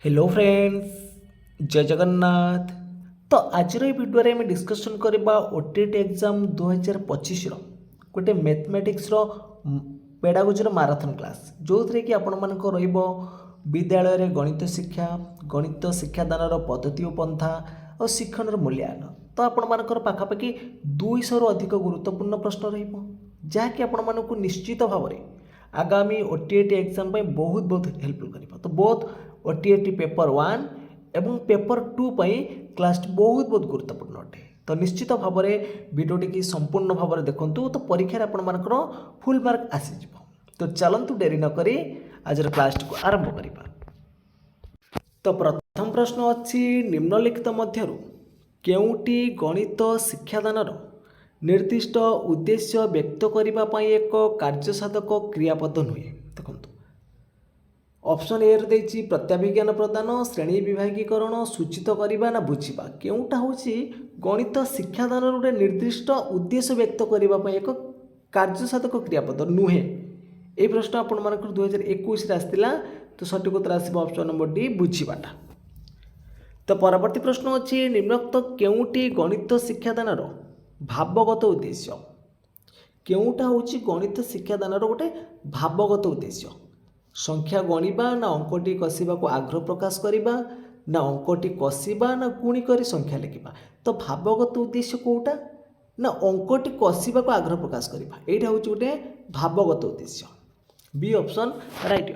Hello friends, जय जगन्नाथ। तो आज भिडियो में डिस्कसन करवा ओटीटी एग्जाम 2025 गोटे मैथमेटिक्स पेडागोजी माराथन क्लास जो थे कि आपण मान विद्यालय रे गणित शिक्षादान पद्धति और पंथा और शिक्षण मूल्यांकन। तो आपण मानकर पाखापाखि 200 अधिक गुरुत्वपूर्ण प्रश्न रही आपण निश्चित भाव में आगामी ओटीटी एग्जाम बहुत बहुत हेल्पफुल कर। तो बहुत ओटीटी पेपर 1 एवं पेपर 2 क्लास बहुत बहुत गुरुत्वपूर्ण अटे। तो निश्चित भाव में वीडियोटी की संपूर्ण भाव में देखूँ तो परीक्षा आपण मानकर फुल मार्क आसीज। तो चलतु डेरी नक आज क्लास को आरंभ करवा। तो प्रथम प्रश्न अच्छी निम्नलिखित मध्यरु केउटी गणित शिक्षादान निर्दिष्ट उद्देश्य व्यक्त करने एक कार्यसाधक क्रियापद नुहे। देखो ऑप्शन ए रही प्रत्याभिज्ञान प्रदान, श्रेणी विभागीकरण, सूचित करने ना बुझा केउटा हूँ गणित शिक्षादान गोटे निर्दिष्ट उद्देश्य व्यक्त करने एक कार्यसाधक क्रियापद नुहे। ये प्रश्न आपण मान 2021 आसाला। तो सठिक उत्तर आसो ऑप्शन नंबर डी बुझाटा। तो परवर्ती प्रश्न अच्छी निम्नोक्त केउटी गणित शिक्षादान भावगत उद्देश्य केउटा हूँ गणित शिक्षादान गोटे भावगत उद्देश्य संख्या गणिबा ना अंकटी कषा को आग्रह प्रकाश करवा ना अंकटी कषा ना गुणिक संख्या लिखा। तो भावगत उद्देश्य कोटा ना अंकटी कषा को आग्रह प्रकाश करवा यहाँ हूँ गोटे भावगत उद्देश्य। B option right.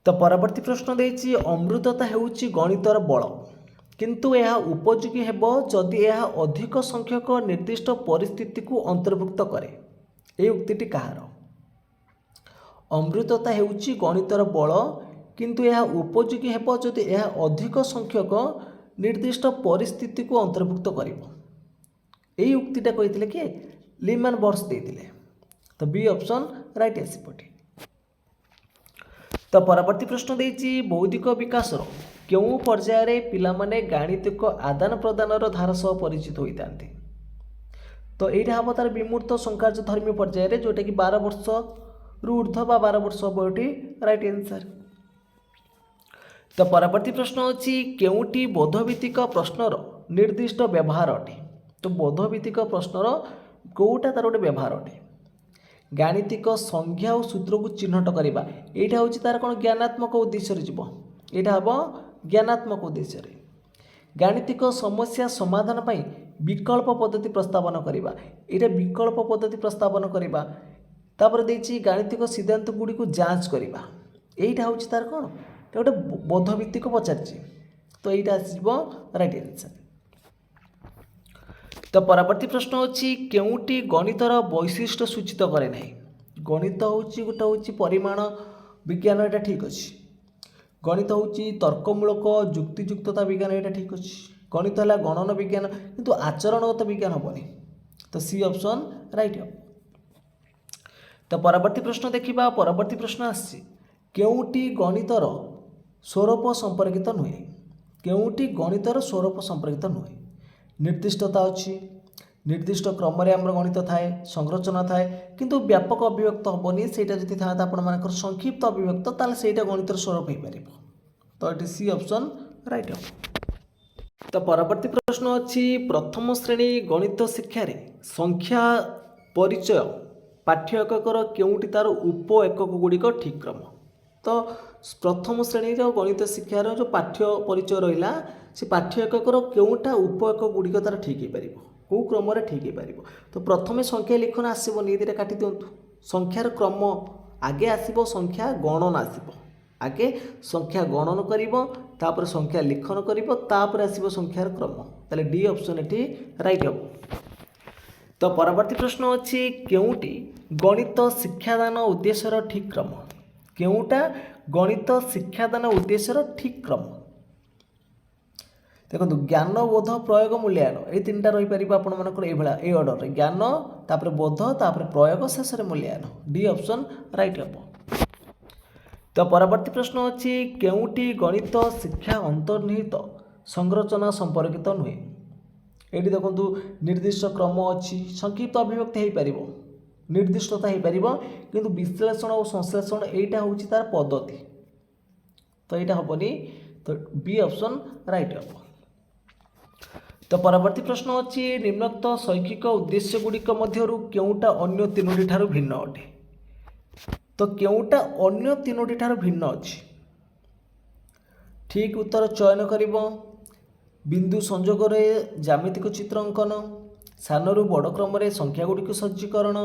तो परवर्ती प्रश्न देछि अमृतता हेउछि गणितर बल किंतु यह उपयोगी हेबो जदि यह अधिक संख्यक निर्दिष्ट परिस्थिति को अंतर्भुक्त करे। ये उक्तिटी कहार? अमृतता हेउछि गणितर बल किंतु यह उपयोगी हेबो जदि यह अधिक संख्यक निर्दिष्ट परिस्थिति को अंतर्भुक्त करिवो। यही उक्तिटा कहिथिले कि लीमैन बर्स देइथिले। तो बी ऑप्शन राइट आसीपटे। तो परवर्ती प्रश्न देछि बौद्धिक विकास क्यों पर्याय पिलामाने गाणितिक आदान प्रदान धारा सह परिचित होता। तो यहाँ हम तार विमूर्त संकार्य धर्मी पर्याय जोटा कि 12 वर्ष रु ऊर्ध्व बा 12 वर्ष बयटी राइट आंसर। तो परवर्ती प्रश्न अच्छी केउटी बोधभित्तिक प्रश्नर निर्दिष्ट व्यवहार अटे। तो बोधभित्तिक प्रश्नर कोटा तार गोटे व्यवहार अटे। गाणितिक संज्ञा और सूत्र को चिन्हट करवा यहाँ हूँ तार कौन ज्ञानात्मक उद्देश्य जीव। यहाँ हम ज्ञानात्मक उद्देश्य गाणितिक समस्या समाधान पर विकल्प पद्धति प्रस्तावन करवा यहाँ विकल्प पद्धति प्रस्तावन करवा। तापर देछि गाणितिक सिद्धांत गुड़ी को जांच करवा यहाँ हूँ तार कौन गोटे बोधभित्तिक पचार। तो यहाँ आसो राइट आंसर। तो परवर्ती प्रश्न अच्छी केउटी गणितर वैशिष्ट्य सूचित करे ना। गणित हूँ गोटे हूँ परिमाण विज्ञान यहाँ ठीक अच्छे। गणित हूँ तर्कमूलक जुक्तियुक्तता विज्ञान यहाँ ठीक अच्छे। गणित है गणन विज्ञान किंतु आचरणगत विज्ञान हेनी। तो सी ऑप्शन राइट हम। तो परवर्ती प्रश्न देखा। परवर्ती प्रश्न आसी केउटी गणितर स्वरूप संपर्कित नुहे। केउटी गणितर स्वरूप संपर्कित नुहे। निर्दिष्टता अच्छी निर्दिष्ट क्रम आम गणित थाए संरचना थाए किंतु व्यापक अभिव्यक्त हेनी से था आप संक्षिप्त अभिव्यक्त ताल से गणितर स्वरूप हो पार। तो ये सी ऑप्शन राइट हम। तो परवर्ती प्रश्न अच्छी प्रथम श्रेणी गणित शिक्षा संख्या परिचय पाठ्य एककर केउटी तार उप एकक गुड़िक ठीक क्रम। तो प्रथम श्रेणी गणित शिक्षार जो पाठ्य परिचय रहा से पाठ्य एककर केउटा उप एकक गुड़िक तार ठीक हो पार कौ क्रम ठीक हो पार। तो प्रथम संख्या लिखन आसबनी ये काटी दिंतु संख्यार क्रम आगे आसब संख्या गणन आसब आगे संख्या गणन कर संख्या लिखन कर आसब संख्यार क्रम। ताले डी ऑप्शन ये राइट हम। तो परवर्ती प्रश्न अच्छी केउटी गणित शिक्षादान उद्देश्यर ठीक क्रम। केउटा गणित शिक्षादान उद्देश्यर ठीक क्रम। देखो ज्ञान बोध प्रयोग मूल्यांकन ये तीन टा रही पार आपर ये ऑर्डर ज्ञान तापर बोध तापर प्रयोग शेष मूल्यांकन। डी ऑप्शन राइट हम। तो परवर्ती प्रश्न अच्छी केउटी गणित शिक्षा अंतर्निहित संरचना संपर्कित नुहे। ये देखो निर्दिष्ट क्रम अच्छी संक्षिप्त अभिव्यक्ति हो पार निर्दिष्टता हो पार किंतु विश्लेषण और संश्लेषण यहाँ हूँ तार पद्धति तो यहाँ हेनी तो बी ऑप्शन राइट हम। तो परवर्ती प्रश्न अच्छी निम्नोक्त शैक्षिक उद्देश्य गुड़िक मध्यरु केउटा अन्य तीनोटी ठारू भिन्न अटे। तो केउटा अन्य तीनोटी ठारू भिन्न अच्छी ठीक उत्तर चयन करिबो। बिंदु संजोग ज्यामितिक चित्र अंकन, सानरू बड़ क्रम संख्या गुड़िक सज्जीकरण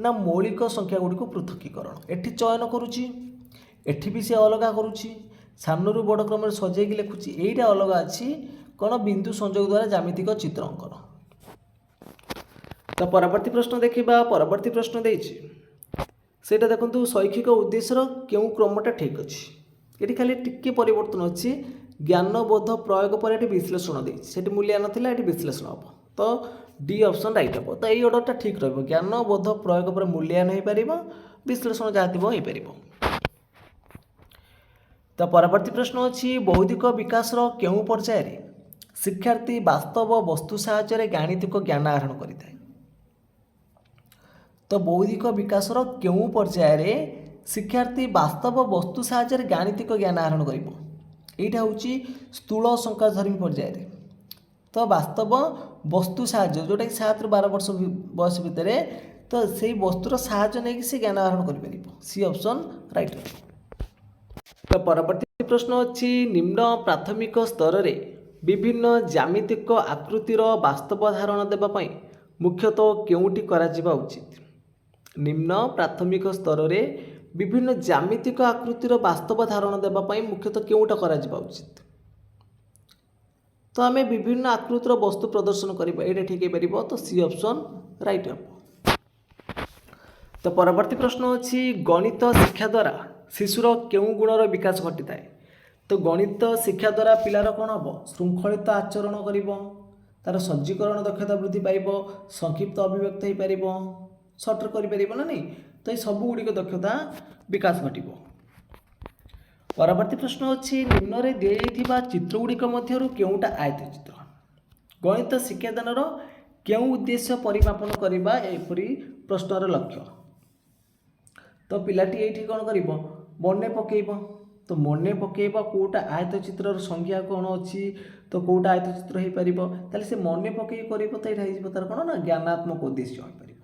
ना मौलिक संख्या गुड़िक पृथकीकरण। एठी चयन करुची, एठी भी से अलग करुची, सानरू बड़ क्रम सजेकी लिखुची, एटा अलग अच्छी कौन बिंदु संजोग द्वारा ज्यामितिक चित्र अंकन। तो परवर्ती प्रश्न देखा। परवर्ती प्रश्न देटा देखो शैक्षिक उद्देश्यर क्यों क्रमटा ठीक अच्छी। ये खाली टिके परिवर्तन अच्छी, ज्ञानबोध प्रयोग पर ये विश्लेषण देती मूल्यायन थी, ये विश्लेषण हम। तो डी ऑप्शन राइट हम। तो यही ऑर्डरटा ठीक रहा। ज्ञानबोध प्रयोग पर मूल्यायन हो पार, विश्लेषण जहाँ थी हो पार। तो परवर्ती प्रश्न अच्छी बौद्धिक विकास केउं पर्यायर शिक्षार्थी वास्तव वस्तु साहाय्य गाणितिक ज्ञान आहरण करिଥାଏ। तो बौद्धिक विकास केउं पर्यायर शिक्षार्थी वास्तव वस्तु साहाय्य गाणितिक ज्ञान आहरण करिबो। एटा होची स्थूल संख्याधर्मी पर्यायर। तो वास्तव वस्तु साहाय्य जोटा कि 7 ରୁ 12 वर्ष बयस भितर, तो से वस्तुर साहाय्य नहीं से ज्ञान आहरण करि। C option right. तो परवर्ती प्रश्न अच्छी निम्न प्राथमिक स्तर रे विभिन्न ज्यामितिक आकृतिर वास्तव धारण देवाई मुख्यतः केउटी करा जिबा उचित। निम्न प्राथमिक स्तर रे विभिन्न ज्यामितिक आकृतिर वास्तव धारण देवाई मुख्यतः केउटा करा जिबा उचित। तो आम विभिन्न आकृतिर वस्तु प्रदर्शन करिबा, एटा ठीक है पारिबो। तो सी ऑप्शन राइट हम। तो परवर्ती प्रश्न अच्छी गणित शिक्षा द्वारा शिशुर केउं गुणर विकास घटी थाए। तो गणित शिक्षा द्वारा पिलार कौन हम श्रृंखलित आचरण कर, तार सज्जीकरण दक्षता वृद्धि पाइब, संक्षिप्त अभिव्यक्त हो पार, सर्टर कर ना नहीं। तो ये सब गुड़िक दक्षता विकास घटो। परवर्ती प्रश्न अच्छी निम्न रे दिया चित्र गुड़िक मध्यरु केउटा आयत चित्र। गणित शिक्षादानर केउं उद्देश्य परिमापन करने एपरी प्रश्नर लक्ष्य। तो पिलाटी ये कौन कर मन पकेब। तो मन पकेबा कोटा आयत चित्र संख्या कौन अच्छी, तो कोटा आयत चित्र हो पार, से मन पकई कर तो यहाँ तार कौन ना ज्ञानात्मक उद्देश्य हो पार।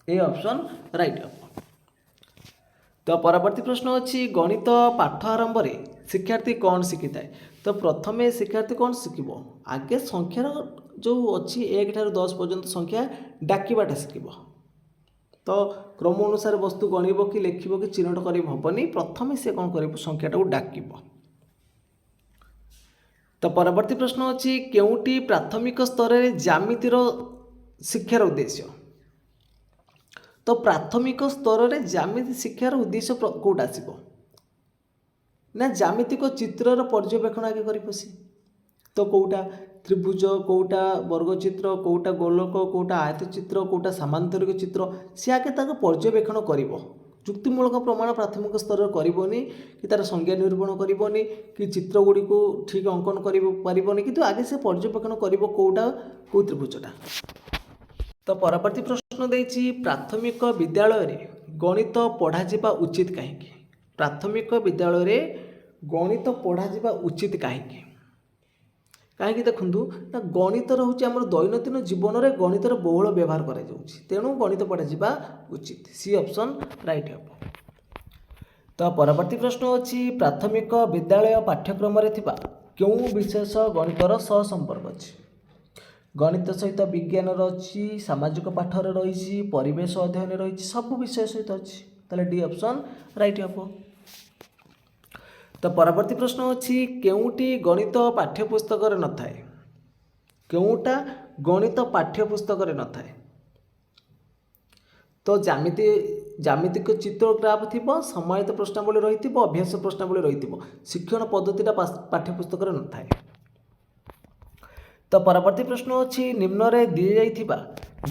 ए ऑप्शन राइट हम। तो परवर्ती प्रश्न अच्छी गणित पाठ आरंभ में शिक्षार्थी कौन शिखी थाए। तो प्रथमे शिक्षार्थी कौन शिखब, आगे संख्यार जो अच्छी 1 ठारू 10 पर्यंत संख्या डाकिबाटा शिखब। तो क्रम अनुसार वस्तु गणिब कि लिखब कि चिन्हट करनी, प्रथम से कौन कर संख्याटा को डाकिब। तो परवर्ती प्रश्न अच्छी केउटी प्राथमिक स्तर में ज्यामितिर शिक्षार उद्देश्य। तो प्राथमिक स्तर में ज्यामिति शिक्षार उद्देश्य कौटा आसब ना ज्यामितिक चित्रर पर्यवेक्षण आगे कर पसी। तो कौटा त्रिभुज, कौटा वर्गचित्र, कौटा गोलक, कौटा आयत चित्र, कौटा सामांतरिक चित्र, सी आगे तक पर्यवेक्षण कर। जुक्तिमूलक प्रमाण प्राथमिक स्तर करनी कि तार संज्ञा निरूपण करनी कि चित्र गुड़ी को ठीक अंकन कर, किंतु आगे से पर्यवेक्षण कर कौटा कौ त्रिभुजटा। तो परवर्ती प्रश्न देछि प्राथमिक विद्यालय रे गणित पढ़ा जिबा उचित कहीं। प्राथमिक विद्यालय रे गणित पढ़ा जिबा उचित कहीं। कहीं देखूँ ना गणित रोचे आम दैनंदिन जीवन में गणितर बहुल व्यवहार कर, तेणु गणित पढ़ा जिबा उचित। सी ऑप्शन राइट हम। तो परवर्ती प्रश्न अच्छी प्राथमिक विद्यालय पाठ्यक्रम क्यों विशेष गणितर सह संपर्क अच्छी। गणित सहित विज्ञान अच्छी, सामाजिक पाठर रही, परिवेश अध्ययन रही, सब विषय सहित अच्छी। ताले डी ऑप्शन राइट हम। तो परवर्ती प्रश्न अच्छी केउटी गणित पाठ्यपुस्तक न थाए। केउटा गणित पाठ्यपुस्तक न थाए। तो ज्यामितिक चित्र ग्राफ थी, समाहित प्रश्नावली रही, अभ्यास प्रश्नावली रही, शिक्षण पद्धतिटा पाठ्यपुस्तक न थाए। तो परवर्ती प्रश्न अच्छी निम्न रे दी जाइथिबा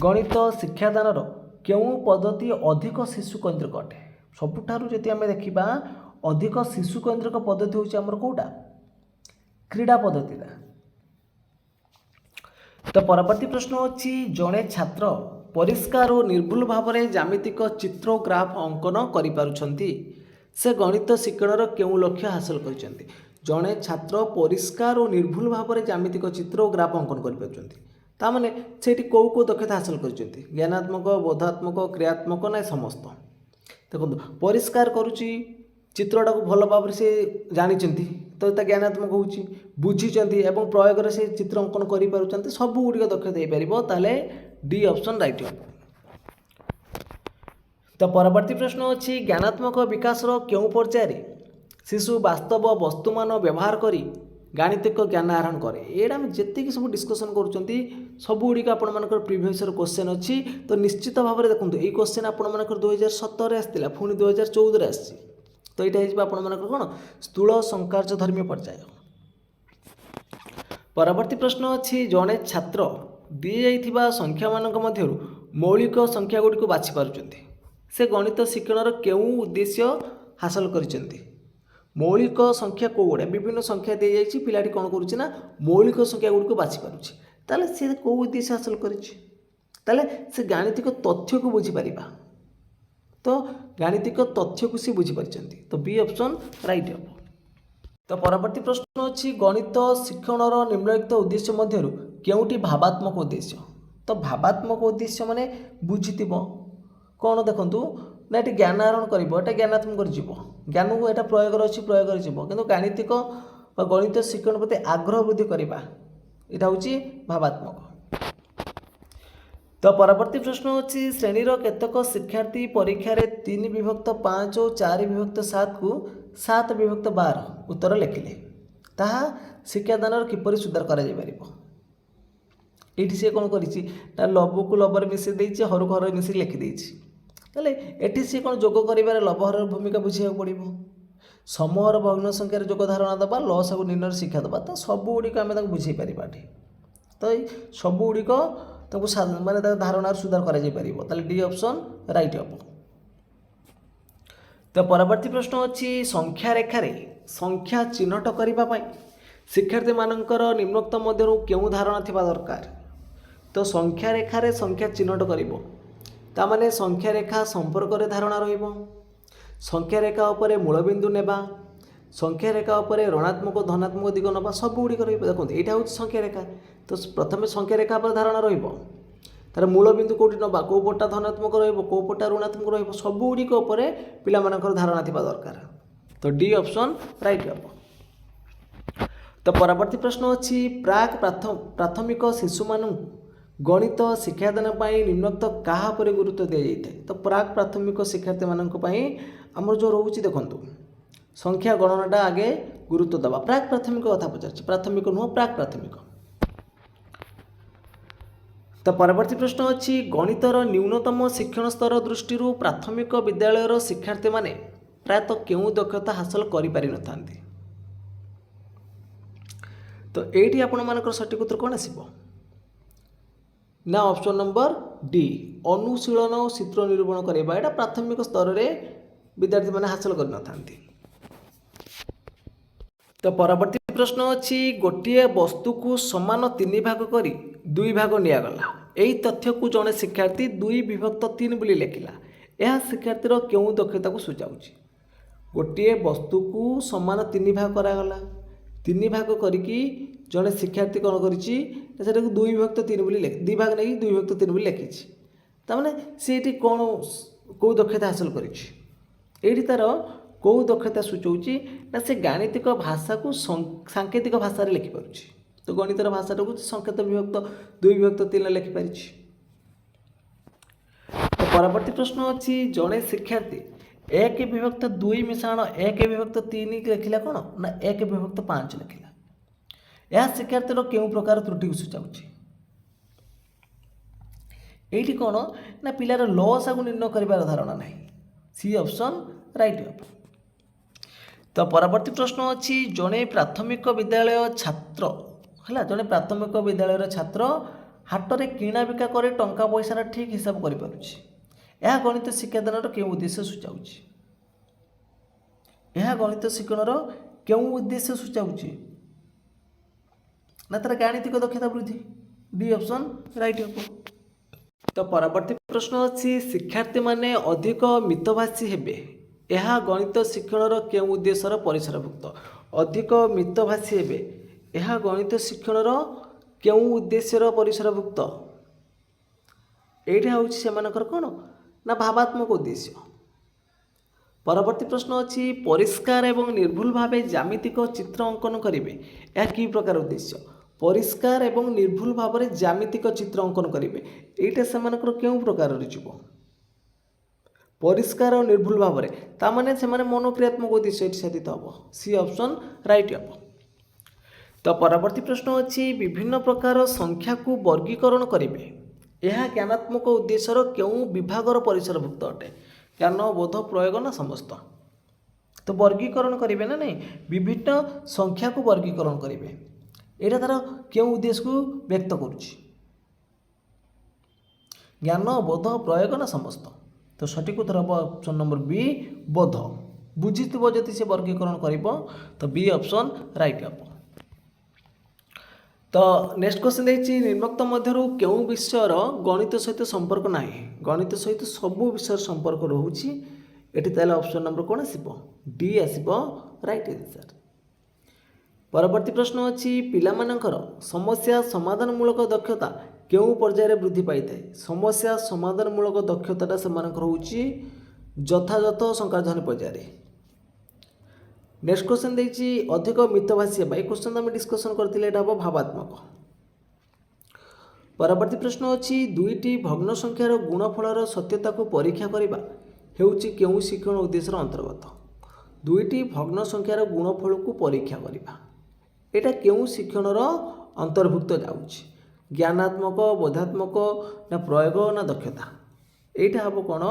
गणित शिक्षादानर केउं पद्धति अधिक शिशु केन्द्रिक अटे। सबुठारु जदि आमे देखिबा अधिक शिशु केन्द्रिक पद्धति होछि हमर कोटा क्रीड़ा पद्धतिटा। तो परवर्ती प्रश्न अच्छी जड़े छात्र परिष्कार और निर्भुल भाव में ज्यामितिक चित्र ग्राफ अंकन करिपारुछंती। से गणित शिक्षण केउं लक्ष्य हासिल करछन्ति जड़े छात्र परिष्कार और निर्भुल भाव में ज्यामितिक चित्र और ग्राफ अंकन कर से कौ कौ दक्षता हासिल करछन्ति ज्ञानात्मक बोधात्मक क्रियात्मक ना समस्त देखो परिष्कार करुच्ची चित्रटा को भल भाव से जानी तो ज्ञानात्मक हो बुझी एवं प्रयोग से चित्र अंकन कर सब गुड़िक दक्षता ताले डी ऑप्शन राइट हो। तो परवर्ती प्रश्न अच्छी ज्ञानात्मक विकास क्यों पर्यायर शिशु वास्तव वस्तुमान व्यवहार करी गाणितिक ज्ञान आहरण करे एटा आम जी सब डिस्कसन कर सब गुड़िक आपर प्रिवियस क्वेश्चन अच्छी तो निश्चित भाव में देखो ये क्वेश्चन आपर 2017 आसाला पुणी 2014 आसी तो यहाँ आपर कौन स्थूल संकार्य धर्मी पर्याय। परवर्ती प्रश्न अच्छी जड़े छात्र दी जाइथिबा संख्या मानक मध्यरु मौलिक संख्या गुड़िक बाछि पारुचंती से गणित शिक्षण केउं उद्देश्य हासिल करिसेंती मौलिक संख्या को गुड़ा विभिन्न संख्या दी जाइए पिलाटी कौन करुच्ची मौलिक संख्या गुड़िक बाछि पारुछि ताले से को उद्देश्य हासिल करिछि ताले से गाणितिक तथ्य को बुझीपर तो गाणितिक तथ्य को सी बुझीपारी तो बी ऑप्शन राइट हम। तो परवर्ती प्रश्न अच्छी गणित शिक्षण निम्नलिखित उद्देश्य मध्यरु केउंटी भावात्मक उद्देश्य तो भावात्मक उद्देश्य माने बुझीथिबो कौन देखंतु ना ये ज्ञान आहरण कर ज्ञानात्मक जीव ज्ञान को यहाँ प्रयोग अच्छी प्रयोग जीव कि गाणितिक गणित शिक्षण प्रति आग्रह वृद्धि करवा यहाँ हूँ भावात्मक। तो परवर्ती प्रश्न अच्छी श्रेणीर केतक शिक्षार्थी परीक्षा रे 3/5 और 4/7 को 7/12 उत्तर लिखिले ताहा शिक्षादान किपर सुधार कर ये सी कौन कर लबु को लबर मिसई देछि हर को हर मिसई लिखिदे ताले एठी सी कौन जोग कर लबहर भूमिका बुझा पड़ो समूहर भग्न संख्यार जोग धारणा दबा लस को निर्णय शिक्षा दबा तो सब गुड़िक आम बुझे पारा तो सब गुड़िक माने धारणा सुधार कर डी ऑप्शन राइट हम। तो परवर्ती प्रश्न अच्छी संख्या रेखार संख्या चिन्हट करने शिक्षार्थी मानकर निम्नोक्त मध्यरु केउं धारणा थिबा दरकार तो संख्या रेखार संख्या चिन्हट कर संख्या रेखा संपर्क धारणा रहिबो संख्या रेखा उपरे मूलबिंदु नेबा संख्या रेखा उपरे ऋणात्मक धनात्मक दिग नवा सब गुड़िक देखो यहाँ हूँ संख्या रेखा तो प्रथम संख्या रेखा पर धारणा रहिबो तार मूलबिंदु कौटी नवा कौ पटा धनात्मक रहिबो कौ पटा ऋणात्मक रहिबो सब गुड़िक उपरे पिला मानकर धारणा थिबा दरकार तो डी ऑप्शन राइट हम। तो परवर्ती प्रश्न अच्छी प्राक प्राथमिक शिशु मानू गणित शिक्षादान निम्नोक्त क्या पर गुरुत्व दि जाए तो प्राक प्राथमिक शिक्षार्थी मानक जो रोचे देखु संख्या गणनाटा आगे गुरुत्व दबा प्राक प्राथमिक कथा पचार प्राथमिक नुह प्राक प्राथमिक। तो परवर्ती प्रश्न अच्छी गणितर न्यूनतम शिक्षण स्तर दृष्टि प्राथमिक विद्यालयर शिक्षार्थी माने प्रायतः केउं दक्षता हासिल करि नथांती तो एटी आपण मानकर सटीक उत्तर कौन आसीबो ना ऑप्शन नंबर डी अनुशीलन और चित्र निरूपण करवा यहाँ प्राथमिक स्तर में विद्यार्थी मैंने हासिल कर नथांती। तो परवर्ती प्रश्न अच्छी गोटे वस्तु को समान 3 भाग करी 2 भाग निगला यही तथ्य को जड़े शिक्षार्थी 2/3 बोली लिखिला यह शिक्षार्थीर क्यों दक्षता को सूचाऊँच गोटे वस्तु को समान 3 भाग करागला 3 भाग करिकी जड़े शिक्षार्थी कौन करिछि सेटा को 2/3 बोली 2 भाग नहीं 2/3 बोली लिखिछि तामाने सेठी कौन कौ दक्षता हासिल करिछि एठी तार कौ दक्षता सूचाऊँच ना से गाणितिक भाषा को सांकेतिक भाषा लिखि पारुछि तो गणितर भाषाटा को संकेत विभक्त 2/3 लिखिपारि। तो परवर्ती प्रश्न अच्छी जड़े शिक्षार्थी 1/2 मिश्रण 1/3 लिखिला कौन ना 1/5 लिखिला यह शिक्षार्थीर केउं प्रकार त्रुटि को सूचाऊँच ये कौन ना पिलार लसा को निर्णय कर धारणा ना सी ऑप्शन राइट हम। तो परवर्ती प्रश्न अच्छी जड़े प्राथमिक विद्यालय छात्र है जड़े प्राथमिक विद्यालय छात्र हाट में किणा बिका करे टंका पैसार ठीक हिसाब कर गणित शिक्षादान क्यों उद्देश्य सूचाऊँच यह गणित शिक्षण क्यों उद्देश्य सूचाऊँच ना तार गाणितिक दक्षता वृद्धि डी ऑप्शन राइट हम। तो परवर्ती प्रश्न अच्छी शिक्षार्थी माने अधिक मितभाषी हेबे ଏହା ଗଣିତ ଶିକ୍ଷଣର କେଉଁ ଉଦ୍ଦେଶ୍ୟର ପରିସରଭୁକ୍ତ? ଅଧିକ ମିତଭାଷୀ ହେବେ। ଏହା ଗଣିତ ଶିକ୍ଷଣର କେଉଁ ଉଦ୍ଦେଶ୍ୟର ପରିସରଭୁକ୍ତ? ଏଇଟା ହେଉଛି ସେମାନଙ୍କର କ'ଣ ନା ଭାବାତ୍ମକ ଉଦ୍ଦେଶ୍ୟ। ପରବର୍ତ୍ତୀ ପ୍ରଶ୍ନ ଅଛି ପରିଷ୍କାର ଏବଂ ନିର୍ଭୁଲ ଭାବେ ଜ୍ୟାମିତିକ ଚିତ୍ର ଅଙ୍କନ କରିବେ। ଏହା କି ପ୍ରକାର ଉଦ୍ଦେଶ୍ୟ? ପରିଷ୍କାର ଏବଂ ନିର୍ଭୁଲ ଭାବରେ ଜ୍ୟାମିତିକ ଚିତ୍ର ଅଙ୍କନ କରିବେ। ଏଇଟା ସେମାନଙ୍କର କେଉଁ ପ୍ରକାରରେ ଯିବ? ପରିଷ୍କାର ଓ ନିର୍ଭୁଲ ଭାବରେ, ତାମାନେ ସେମାନେ ମନୋକ୍ରିୟାତ୍ମକ ଉଦ୍ଦେଶ୍ୟ ଏଠି ସାଧିତ ହେବ। ସି ଅପସନ୍ ରାଇଟ୍ ହେବ। ତ ପରବର୍ତ୍ତୀ ପ୍ରଶ୍ନ ଅଛି ବିଭିନ୍ନ ପ୍ରକାର ସଂଖ୍ୟାକୁ ବର୍ଗୀକରଣ କରିବେ। ଏହା ଜ୍ଞାନାତ୍ମକ ଉଦ୍ଦେଶ୍ୟର କେଉଁ ବିଭାଗର ପରିସରଭୁକ୍ତ ଅଟେ? ଜ୍ଞାନ, ବୋଧ, ପ୍ରୟୋଗ ନା ସମସ୍ତ? ତ ବର୍ଗୀକରଣ କରିବେ ନା ନାହିଁ, ବିଭିନ୍ନ ସଂଖ୍ୟାକୁ ବର୍ଗୀକରଣ କରିବେ। ଏଇଟା ତାର କେଉଁ ଉଦ୍ଦେଶ୍ୟକୁ ବ୍ୟକ୍ତ କରୁଛି? ଜ୍ଞାନ, ବୋଧ, ପ୍ରୟୋଗ ନା ସମସ୍ତ? ତ ସଠିକ୍ ଉତ୍ତର ହେବ ଅପସନ୍ ନମ୍ବର ବି ବୋଧ। ବୁଝିଥିବ ଯଦି ସେ ବର୍ଗୀକରଣ କରିବ ତ ବି ଅପସନ୍ ରାଇଟ୍ ହେବ। ତ ନେକ୍ସଟ କ୍ୱେଶ୍ଚନ୍ ଦେଇଛି ନିମ୍ନୋକ୍ତ ମଧ୍ୟରୁ କେଉଁ ବିଷୟର ଗଣିତ ସହିତ ସମ୍ପର୍କ ନାହିଁ? ଗଣିତ ସହିତ ସବୁ ବିଷୟର ସମ୍ପର୍କ ରହୁଛି। ଏଠି ତାହେଲେ ଅପସନ୍ ନମ୍ବର କ'ଣ ଆସିବ? ଡି ଆସିବ ରାଇଟ୍ ଆନ୍ସର୍। ପରବର୍ତ୍ତୀ ପ୍ରଶ୍ନ ଅଛି ପିଲାମାନଙ୍କର ସମସ୍ୟା ସମାଧାନମୂଳକ ଦକ୍ଷତା କେଉଁ ପର୍ଯ୍ୟାୟରେ ବୃଦ୍ଧି ପାଇଥାଏ? ସମସ୍ୟା ସମାଧାନମୂଳକ ଦକ୍ଷତାଟା ସେମାନଙ୍କର ହେଉଛି ଯଥାଯଥ ସଂଖ୍ୟାଧ୍ୱନି ପର୍ଯ୍ୟାୟରେ। ନେକ୍ସଟ କ୍ୱେଶ୍ଚନ୍ ଦେଇଛି ଅଧିକ ମିତଭାଷୀ ହେବା। এই କ୍ୱେଶ୍ଚନ୍ ଆମେ ଡିସ୍କସନ୍ କରିଥିଲେ, ଏଇଟା ହେବ ଭାବାତ୍ମକ। ପରବର୍ତ୍ତୀ ପ୍ରଶ୍ନ ଅଛି ଦୁଇଟି ଭଗ୍ନ ସଂଖ୍ୟାର ଗୁଣଫଳର ସତ୍ୟତାକୁ ପରୀକ୍ଷା କରିବା ହେଉଛି କେଉଁ ଶିକ୍ଷଣ ଉଦ୍ଦେଶ୍ୟର ଅନ୍ତର୍ଗତ? ଦୁଇଟି ଭଗ୍ନ ସଂଖ୍ୟାର ଗୁଣଫଳକୁ ପରୀକ୍ଷା କରିବା, ଏଇଟା କେଉଁ ଶିକ୍ଷଣର ଅନ୍ତର୍ଭୁକ୍ତ ଯାଉଛି? ଜ୍ଞାନାତ୍ମକ, ବୋଧାତ୍ମକ ନା ପ୍ରୟୋଗ ନା ଦକ୍ଷତା? ଏଇଟା ହେବ କ'ଣ?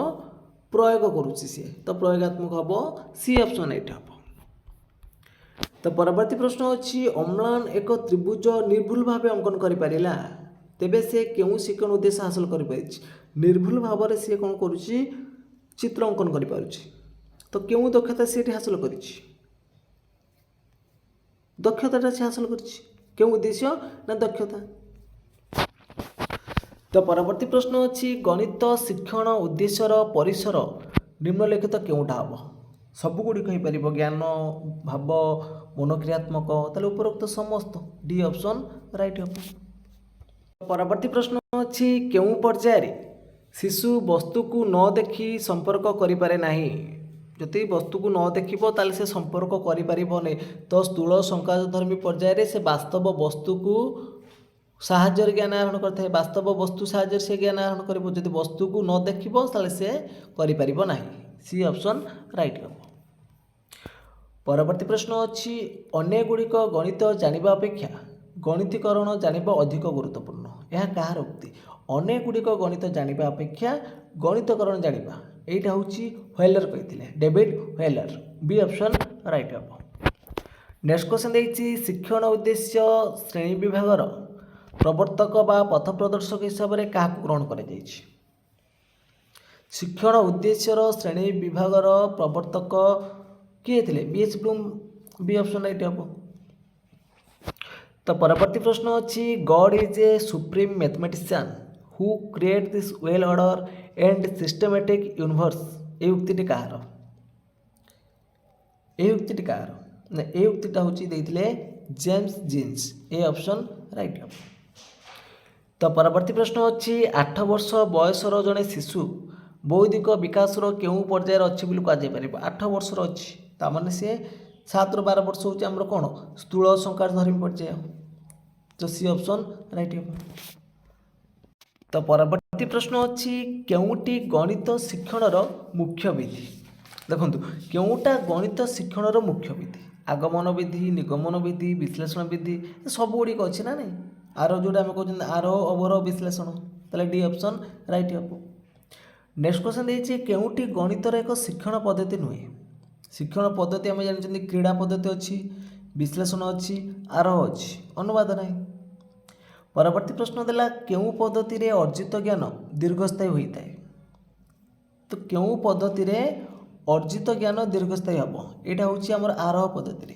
ପ୍ରୟୋଗ କରୁଛି ସିଏ, ତ ପ୍ରୟୋଗାତ୍ମକ ହେବ। ସି ଅପସନ୍ ଏଇଟା ହେବ। ତ ପରବର୍ତ୍ତୀ ପ୍ରଶ୍ନ ଅଛି ଅମ୍ଳାନ ଏକ ତ୍ରିଭୁଜ ନିର୍ଭୁଲ ଭାବେ ଅଙ୍କନ କରିପାରିଲା, ତେବେ ସେ କେଉଁ ଶିକ୍ଷଣ ଉଦ୍ଦେଶ୍ୟ ହାସଲ କରିପାରିଛି? ନିର୍ଭୁଲ ଭାବରେ ସିଏ କ'ଣ କରୁଛି? ଚିତ୍ର ଅଙ୍କନ କରିପାରୁଛି। ତ କେଉଁ ଦକ୍ଷତା ସେ ଏଠି ହାସଲ କରିଛି? ଦକ୍ଷତାଟା ସେ ହାସଲ କରିଛି। କେଉଁ ଉଦ୍ଦେଶ୍ୟ ନା ଦକ୍ଷତା। ତ ପରବର୍ତ୍ତୀ ପ୍ରଶ୍ନ ଅଛି ଗଣିତ ଶିକ୍ଷଣ ଉଦ୍ଦେଶ୍ୟର ପରିସର ନିମ୍ନଲିଖିତ କେଉଁଟା ହେବ? ସବୁଗୁଡ଼ିକ ହୋଇପାରିବ, ଜ୍ଞାନ, ଭାବ, ମନୋକ୍ରିୟାତ୍ମକ, ତାହେଲେ ଉପରୋକ୍ତ ସମସ୍ତ। ଡି ଅପସନ୍ ରାଇଟ୍ ହେବ। ପରବର୍ତ୍ତୀ ପ୍ରଶ୍ନ ଅଛି କେଉଁ ପର୍ଯ୍ୟାୟରେ ଶିଶୁ ବସ୍ତୁକୁ ନ ଦେଖି ସମ୍ପର୍କ କରିପାରେ ନାହିଁ? ଯଦି ବସ୍ତୁକୁ ନ ଦେଖିବ ତାହେଲେ ସେ ସମ୍ପର୍କ କରିପାରିବନି। ତ ସ୍ଥୂଳ ସଂକାରଧର୍ମୀ ପର୍ଯ୍ୟାୟରେ ସେ ବାସ୍ତବ ବସ୍ତୁକୁ ସାହାଯ୍ୟରେ ଜ୍ଞାନ ଆହରଣ କରିଥାଏ। ବାସ୍ତବ ବସ୍ତୁ ସାହାଯ୍ୟରେ ସେ ଜ୍ଞାନ ଆହରଣ କରିବ। ଯଦି ବସ୍ତୁକୁ ନ ଦେଖିବ ତାହେଲେ ସେ କରିପାରିବ ନାହିଁ। ସି ଅପସନ୍ ରାଇଟ୍ ହେବ। ପରବର୍ତ୍ତୀ ପ୍ରଶ୍ନ ଅଛି ଅନେକ ଗୁଡ଼ିକ ଗଣିତ ଜାଣିବା ଅପେକ୍ଷା ଗଣିତୀକରଣ ଜାଣିବା ଅଧିକ ଗୁରୁତ୍ୱପୂର୍ଣ୍ଣ। ଏହା କାହାର ଉକ୍ତି? ଅନେକ ଗୁଡ଼ିକ ଗଣିତ ଜାଣିବା ଅପେକ୍ଷା ଗଣିତକରଣ ଜାଣିବା, ଏଇଟା ହେଉଛି ହ୍ୱେଲର କହିଥିଲେ, ଡେଭିଡ୍ ହ୍ୱେଲର। ବି ଅପସନ୍ ରାଇଟ୍ ହେବ। ନେକ୍ସଟ କ୍ୱେଶ୍ଚନ୍ ଦେଇଛି ଶିକ୍ଷଣ ଉଦ୍ଦେଶ୍ୟ ଶ୍ରେଣୀ ବିଭାଗର ପ୍ରବର୍ତ୍ତକ ବା ପଥ ପ୍ରଦର୍ଶକ ହିସାବରେ କାହାକୁ ଗ୍ରହଣ କରାଯାଇଛି? ଶିକ୍ଷଣ ଉଦ୍ଦେଶ୍ୟର ଶ୍ରେଣୀ ବିଭାଗର ପ୍ରବର୍ତ୍ତକ କିଏ ଥିଲେ? B H. Bloom. B option right ହେବ। ତ ପରବର୍ତ୍ତୀ ପ୍ରଶ୍ନ ଅଛି God is a supreme mathematician who create this well order and systematic universe. এই ଉକ୍ତିଟି କାହାର? এই ଉକ୍ତିଟି କାହାର? ନା এই ଉକ୍ତିଟା ହେଉଛି ଦେଇଥିଲେ ଜେମ୍ସ ଜିନ୍ସ। ଏ ଅପସନ୍ ରାଇଟ୍ ହେବ। ତ ପରବର୍ତ୍ତୀ ପ୍ରଶ୍ନ ଅଛି 8 ବର୍ଷ ବୟସର ଜଣେ ଶିଶୁ ବୌଦ୍ଧିକ ବିକାଶର କେଉଁ ପର୍ଯ୍ୟାୟରେ ଅଛି ବୋଲି କୁହାଯାଇପାରିବ? 8 ବର୍ଷର ଅଛି, ତାମାନେ ସେ 7ରୁ 12 ବର୍ଷ ହେଉଛି ଆମର କ'ଣ? ସ୍ଥୂଳ ସଂକାରଧର୍ମୀ ପର୍ଯ୍ୟାୟ। ତ ସି ଅପସନ୍ ରାଇଟ୍ ହେବ। ତ ପରବର୍ତ୍ତୀ ପ୍ରଶ୍ନ ଅଛି କେଉଁଟି ଗଣିତ ଶିକ୍ଷଣର ମୁଖ୍ୟ ବିଧି? ଦେଖନ୍ତୁ କେଉଁଟା ଗଣିତ ଶିକ୍ଷଣର ମୁଖ୍ୟ ବିଧି? ଆଗମନ ବିଧି, ନିଗମନ ବିଧି, ବିଶ୍ଳେଷଣ ବିଧି, ସବୁ ଗୁଡ଼ିକ ଅଛି ନା ନାହିଁ। ଆର ଯେଉଁଟା ଆମେ କହୁଛନ୍ତି ଆରୋହ ଅବରୋହ ବିଶ୍ଳେଷଣ, ତାହେଲେ ଡି ଅପସନ୍ ରାଇଟ୍ ହେବ। ନେକ୍ସଟ କ୍ୱେଶ୍ଚନ୍ ଦେଇଛି କେଉଁଟି ଗଣିତର ଏକ ଶିକ୍ଷଣ ପଦ୍ଧତି ନୁହେଁ? ଶିକ୍ଷଣ ପଦ୍ଧତି ଆମେ ଜାଣିଛନ୍ତି କ୍ରୀଡ଼ା ପଦ୍ଧତି ଅଛି, ବିଶ୍ଳେଷଣ ଅଛି, ଆରୋହ ଅଛି, ଅନୁବାଦ ନାହିଁ। ପରବର୍ତ୍ତୀ ପ୍ରଶ୍ନ ଦେଲା କେଉଁ ପଦ୍ଧତିରେ ଅର୍ଜିତ ଜ୍ଞାନ ଦୀର୍ଘସ୍ଥାୟୀ ହୋଇଥାଏ? ତ କେଉଁ ପଦ୍ଧତିରେ ଅର୍ଜିତ ଜ୍ଞାନ ଦୀର୍ଘସ୍ଥାୟୀ ହେବ? ଏଇଟା ହେଉଛି ଆମର ଆରୋହ ପଦ୍ଧତିରେ।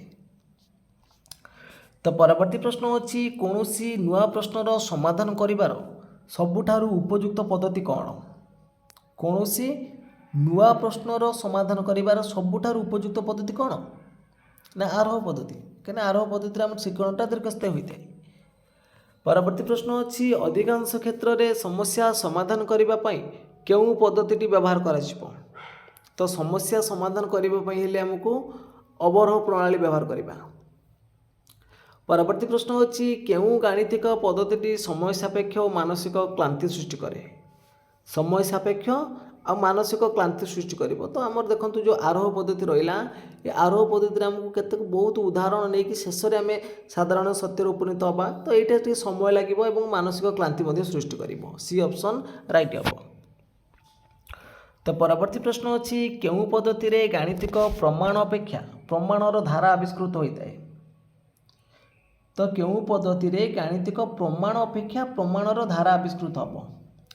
ତ ପରବର୍ତ୍ତୀ ପ୍ରଶ୍ନ ଅଛି କୌଣସି ନୂଆ ପ୍ରଶ୍ନର ସମାଧାନ କରିବାର ସବୁଠାରୁ ଉପଯୁକ୍ତ ପଦ୍ଧତି କ'ଣ? କୌଣସି ନୂଆ ପ୍ରଶ୍ନର ସମାଧାନ କରିବାର ସବୁଠାରୁ ଉପଯୁକ୍ତ ପଦ୍ଧତି କ'ଣ ନା ଆରୋହ ପଦ୍ଧତି, କାହିଁକିନା ଆରୋହ ପଦ୍ଧତିରେ ଆମର ଶିକ୍ଷଣଟା ଦୀର୍ଘସ୍ଥାୟୀ ହୋଇଥାଏ। ପରବର୍ତ୍ତୀ ପ୍ରଶ୍ନ ଅଛି ଅଧିକାଂଶ କ୍ଷେତ୍ରରେ ସମସ୍ୟା ସମାଧାନ କରିବା ପାଇଁ କେଉଁ ପଦ୍ଧତିଟି ବ୍ୟବହାର କରାଯିବ? ତ ସମସ୍ୟା ସମାଧାନ କରିବା ପାଇଁ ହେଲେ ଆମକୁ ଅବରୋହ ପ୍ରଣାଳୀ ବ୍ୟବହାର କରିବା। ପରବର୍ତ୍ତୀ ପ୍ରଶ୍ନ ଅଛି କେଉଁ ଗାଣିତିକ ପଦ୍ଧତିଟି ସମୟ ସାପେକ୍ଷ ଓ ମାନସିକ କ୍ଳାନ୍ତି ସୃଷ୍ଟି କରେ? ସମୟ ସାପେକ୍ଷ ଆଉ ମାନସିକ କ୍ଳାନ୍ତି ସୃଷ୍ଟି କରିବ। ତ ଆମର ଦେଖନ୍ତୁ ଯେଉଁ ଆରୋହ ପଦ୍ଧତି ରହିଲା, ଏ ଆରୋହ ପଦ୍ଧତିରେ ଆମକୁ କେତେକ ବହୁତ ଉଦାହରଣ ନେଇକି ଶେଷରେ ଆମେ ସାଧାରଣ ସତ୍ୟରେ ଉପନୀତ ହେବା। ତ ଏଇଟା ଟିକେ ସମୟ ଲାଗିବ ଏବଂ ମାନସିକ କ୍ଳାନ୍ତି ମଧ୍ୟ ସୃଷ୍ଟି କରିବ। ସି ଅପସନ୍ ରାଇଟ୍ ହେବ। ତ ପରବର୍ତ୍ତୀ ପ୍ରଶ୍ନ ଅଛି କେଉଁ ପଦ୍ଧତିରେ ଗାଣିତିକ ପ୍ରମାଣ ଅପେକ୍ଷା ପ୍ରମାଣର ଧାରା ଆବିଷ୍କୃତ ହୋଇଥାଏ? ତ କେଉଁ ପଦ୍ଧତିରେ ଗାଣିତିକ ପ୍ରମାଣ ଅପେକ୍ଷା ପ୍ରମାଣର ଧାରା ଆବିଷ୍କୃତ ହେବ?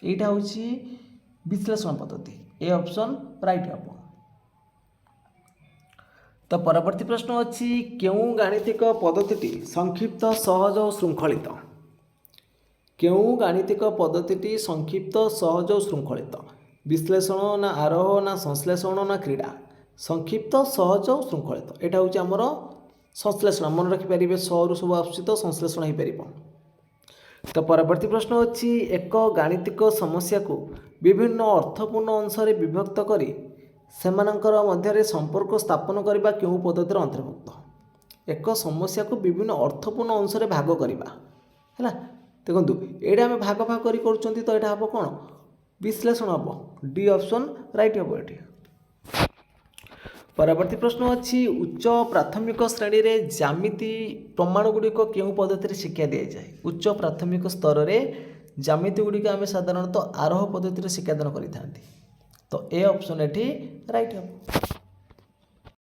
ଏଇଟା ହେଉଛି বিশ্লেষণ পদ্ধতি। এ অপশন রাইট হব। তো পরবর্তী প্রশ্ন ଅଛି কেউ গাণিতিক পদ্ধতিটি সংক্ষিপ্ত সহজ ও শৃঙ্খলিত? কেউ গাণিতিক পদ্ধতিটি সংক্ষিপ্ত সহজ ও শৃঙ্খলিত? বিশ্লেষণ না আরোহ না সংশ্লেষণ না ক্রীড়া? সংক্ষিপ্ত সহজ ও শৃঙ্খলিত এটা হচ্ছে আমার সংশ্লেষণ। মনে রাখিপারে সরু সব আসুচি তো সংশ্লেষণ হয়ে পারিব। তো পরবর্তী প্রশ্ন হচ্ছে এক গাণিতিক সমস্যাকে বিভিন্ন অর্থপূর্ণ অংশে বিভক্ত করে সেমানଙ୍କର ମଧ୍ୟରେ সম্পর্ক স্থাপন করা কেউ পদ্ধতির অন্তর্ভুক্ত? এক সমস্যাকে বিভিন্ন অর্থপূর্ণ অংশে ভাগ করা হ্যাঁ। দেখুন এইটা আমি ভাগ ভাগ করে করছেন তো এটা হব কোণ বিশ্লেষণ হব। ডি অপশন রাইট হব এটি। পরবর্তী প্রশ্ন ଅଛି উচ্চ প্রাথমিক শ্রেণীরে জ্যামিতি প্রমাণগুড়িক কেউ পদ্ধতিরে শিক্ষা দিয়াযাଏ? উচ্চ প্রাথমিক স্তরের জ্যামিতি গুড়িক আমি সাধারণত আরোহ পদ্ধতিরে শিক্ষাদান করে থাকে। তো এ অপশন এটি রাইট হব।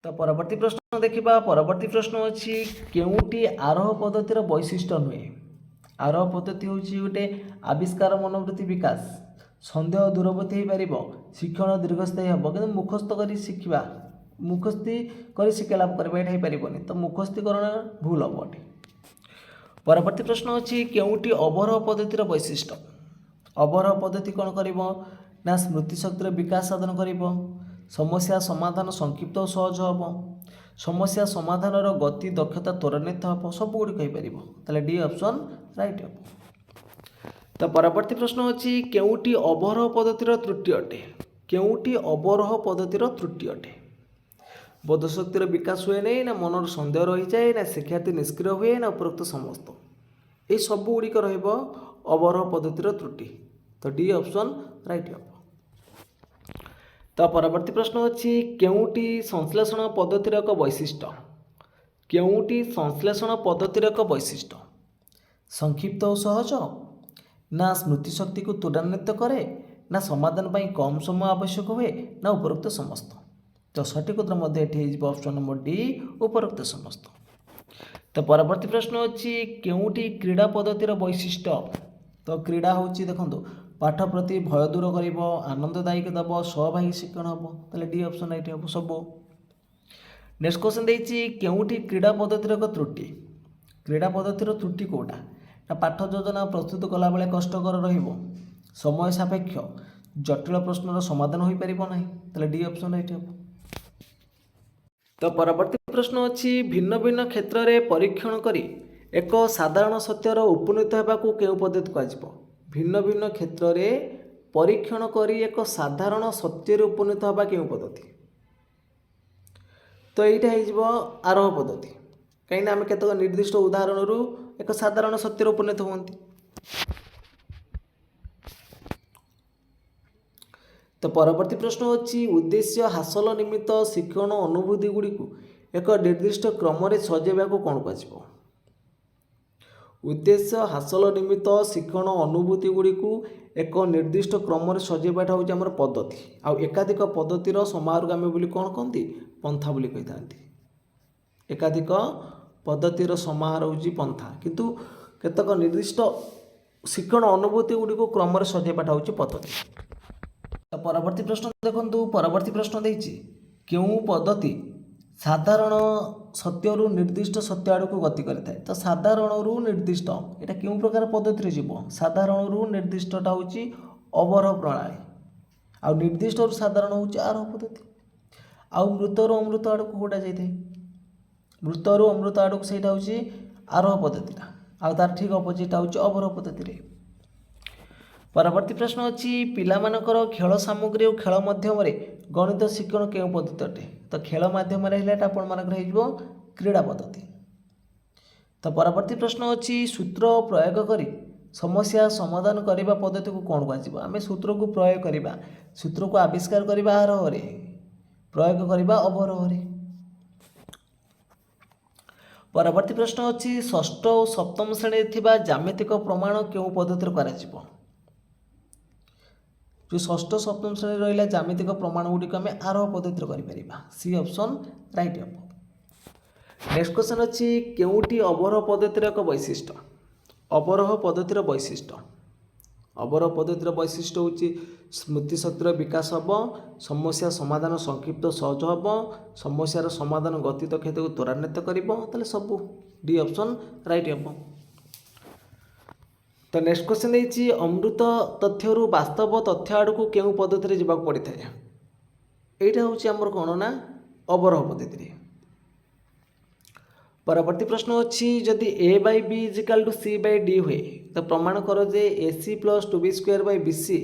তো পরবর্তী প্রশ্ন দেখিবা। পরবর্তী প্রশ্ন ଅଛି কেউটি আরোহ পদ্ধতির বৈশিষ্ট্য নুহে? আরোহ পদ্ধতি হচ্ছে গোটে আবিষ্কার মনোবৃত্তি বিকাশ, সন্দেহ দূরবর্তী হয়ে পারিব, শিক্ষণ দীর্ঘস্থায়ী হব, কিন্তু মুখস্থ করে শিখিবা মুখস্থি করে শিক্ষা লাভ করা এটা হয়ে পারিবনি। তো মুখস্থীকরণ ভুল হব এটি। পরবর্তী প্রশ্ন হচ্ছে কেউটি অবরোহ পদ্ধতির বৈশিষ্ট্য? অবরোহ পদ্ধতি কোণ করব না স্মৃতিশক্তির বিকাশ সাধন করব, সমস্যা সমাধান সংক্ষিপ্ত ও সহজ হব, সমস্যা সমাধানর গতি দক্ষতা ত্বরান্বিত হব, সবুগুড়ি হয়েপার। তাহলে ডি অপশন রাইট হব। তো পরবর্তী প্রশ্ন হচ্ছে কেউটি অবরোহ পদ্ধতির ত্রুটি অটে? কেউটি অবরোহ পদ্ধতির ত্রুটি অটে? বোধশক্তির বিকাশ হুয়ে নাই, না মনর সন্দেহ রয়ে না শিক্ষার্থী নিষ্ক্রিয় হুয়ে, না উপরোক্ত সমস্ত? এই সবুগুড়িক রহব অবরোহ পদ্ধতির ত্রুটি। তো ডি অপশন রাইট হব। তো পরবর্তী প্রশ্ন হচ্ছে কেউটি সংশ্লেষণ পদ্ধতির এক বৈশিষ্ট্য? কেউটি সংশ্লেষণ পদ্ধতির এক বৈশিষ্ট্য? সংক্ষিপ্ত ও সহজ, না স্মৃতিশক্তিকে ত্বরান্বিত করে, না সমাধান পাই কম সময় আবশ্যক হুয়ে, না উপরোক্ত সমস্ত? তো সঠিক উত্তর মধ্যে এটি হয়ে অপশন নম্বর ডি উপরোক্ত সমস্ত। তো পরবর্তী প্রশ্ন হচ্ছে কেউটি ক্রীড়া পদ্ধতির বৈশিষ্ট্য? তো ক্রীড়া হচ্ছে দেখুন পাঠ প্রতি ভয় দূর করব, আনন্দদায়ক দেব, সহভাগী শিক্ষণ হব। তাহলে ডি অপশন এটি হব সব। নেক্সট কোশ্চেন দিয়েছি কেউটি ক্রীড়া পদ্ধতির এক ত্রুটি? ক্রীড়া পদ্ধতির ত্রুটি কোটা না পাঠ যোজনা প্রস্তুত কলাবেলে কষ্টকর রহব, সময় সাপেক্ষ, জটিল প্রশ্নর সমাধান হয়ে পারিব না। তাহলে ডি অপশন এটি হব। তো পরবর্তী প্রশ্ন হচ্ছে ভিন্ন ভিন্ন ক্ষেত্রে পরীক্ষণ করে এক সাধারণ সত্যর উপনীত হওয়া কেউ পদ্ধতি কুহযাব? ভিন্ন ভিন্ন ক্ষেত্রে পরীক্ষণ করে এক সাধারণ সত্যের উপনীত হওয়া কেউ পদ্ধতি? তো এইটা হয়ে আরোহ পদ্ধতি, কहीं আমি কেতক নির্দিষ্ট উদাহরণ এক সাধারণ সত্যের উপনীত হুঁতি। তো পরবর্তী প্রশ্ন হচ্ছে উদ্দেশ্য হাসল নিমিত্ত শিক্ষণ অনুভূতি গুড়ি এক নির্দিষ্ট ক্রমে সজাইবা কোণ কুহযাব? উদ্দেশ্য হাসল নিমিত্ত শিক্ষণ অনুভূতি গুড়ি এক নির্দিষ্ট ক্রমে সজাইবাটা হচ্ছে আমার পদ্ধতি। আউ একাধিক পদ্ধতির সমাহারকে আমি বলি কোণ কহতি? পন্থা বলি কই থাকি। একাধিক পদ্ধতির সমাহার হচ্ছে পন্থা, কিন্তু কেতক নির্দিষ্ট শিক্ষণ অনুভূতি গুড়ি ক্রমে সজাইবাটা হচ্ছে পদ্ধতি। পরবর্তী প্রশ্ন দেখুন। পরবর্তী প্রশ্ন দিয়েছি কেউ পদ্ধতি সাধারণ সত্যরু নির্দিষ্ট সত্য আড়ক গতি করে থাকে? তো সাধারণরু নির্দিষ্ট এটা কেউ প্রকার পদ্ধতিরে যাব? সাধারণরু নির্দিষ্টটা হচ্ছে অবরোহ প্রণালী। आउ निर्दिष्ट साधारण हूँ आरोह पद्धति आउ मृतर अमृत आड़ को कौटा जाए मृतर अमृत आड़ को सहीटा हूँ आरोह पद्धतिटा आउ तार ठीक अपोजिट हूँ अवरोह पद्धति। परवर्ती प्रश्न अच्छी पिलामानकर खेल सामग्री और खेल माध्यम गणित शिक्षण केउं पद्धति अटे तो खेल माध्यम क्रीड़ा पद्धति। तो परवर्ती प्रश्न अच्छी सूत्र प्रयोग करी समस्या समाधान करने पद्धति को कौन कह आम सूत्र को प्रयोग करवा सूत्र को आविष्कार करवा आरोह प्रयोग करवा अवरोह। परवर्ती प्रश्न अच्छी षष्ठ और सप्तम श्रेणी थिबा ज्यामितिक प्रमाण केउं पद्धति करा जो षष्ठ सप्तम श्रेणी रहा ज्यामितिक प्रमाण गुड़िक आम आरोह पद्धति कर सी ऑप्शन राइट हम। नेक्स्ट क्वेश्चन अच्छी केउटी अवरोह पद्धतिर एक वैशिष्ट्य अवरोह पद्धतिर वैशिष्ट्य अवरोह पद्धतिर वैशिष्ट्य हूँ स्मृतिशक्तिर विकास हम समस्या समाधान संक्षिप्त सहज हम समस्यार समाधान गति दक्षता को त्वरान्वित कर सब डी ऑप्शन राइट हम। तो नेक्स्ट क्वेश्चन है अमृत तथ्य वास्तव तथ्य आड़ को केउं पद्धति जावाक पड़ी था यहाँ हूँ आमर कौन ना अवरोह पद्धति। परवर्ती प्रश्न अच्छी जदि A by B is equal to C by D हुए तो प्रमाण कर जे A C plus two B square by B C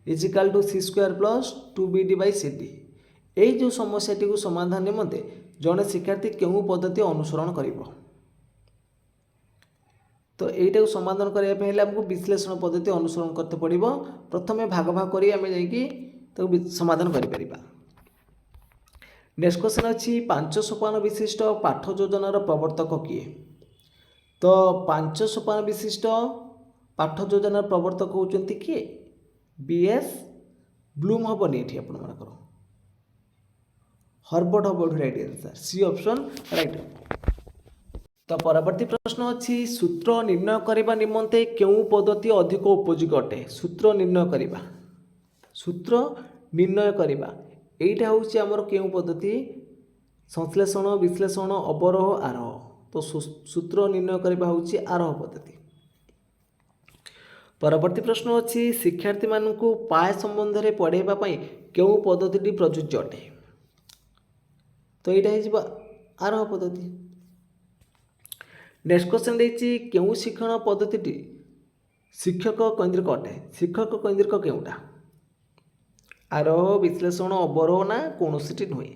is equal to C square plus two B D by C D यही जो समस्याटी को समाधान निमंते जड़े शिक्षार्थी केउं पद्धति अनुसरण करिबो तो यहीटा को समाधान करने आमको विश्लेषण पद्धति अनुसरण करते पड़ो प्रथम भाग भाग करी आम जा समाधान करिपरिबा। नेक्स्ट क्वेश्चन अच्छी 5 सोपान विशिष्ट पाठ योजनार प्रवर्तक किए तो 5 सोपान विशिष्ट पाठ योजनार प्रवर्तक होती किए बीएस ब्लूम हेनी ये आपर हर्बर्ट हम right answer C option right. तो परवर्ती प्रश्न अच्छी सूत्र निर्णय करने निमंते केउं पद्धति अधिक उपयोगी अटे सूत्र निर्णय करने सूत्र निर्णय करने यहीटा हूँ आमर केउं पद्धति संश्लेषण विश्लेषण अवरोह आरोह तो सूत्र निर्णय करने हूँ आरोह पद्धति। परवर्ती प्रश्न अच्छी शिक्षार्थी मानू पाए संबंध में पढ़ाइवाई केउं पद्धति प्रযোज्य अटे तो यहाँ आरोह पद्धति। नेक्स्ट क्वेश्चन देखिए केउं शिक्षण पद्धति शिक्षक केन्द्रिक अटे शिक्षक केन्द्रिक केउटा आरोह विश्लेषण अवरोह ना कौन सी नुहे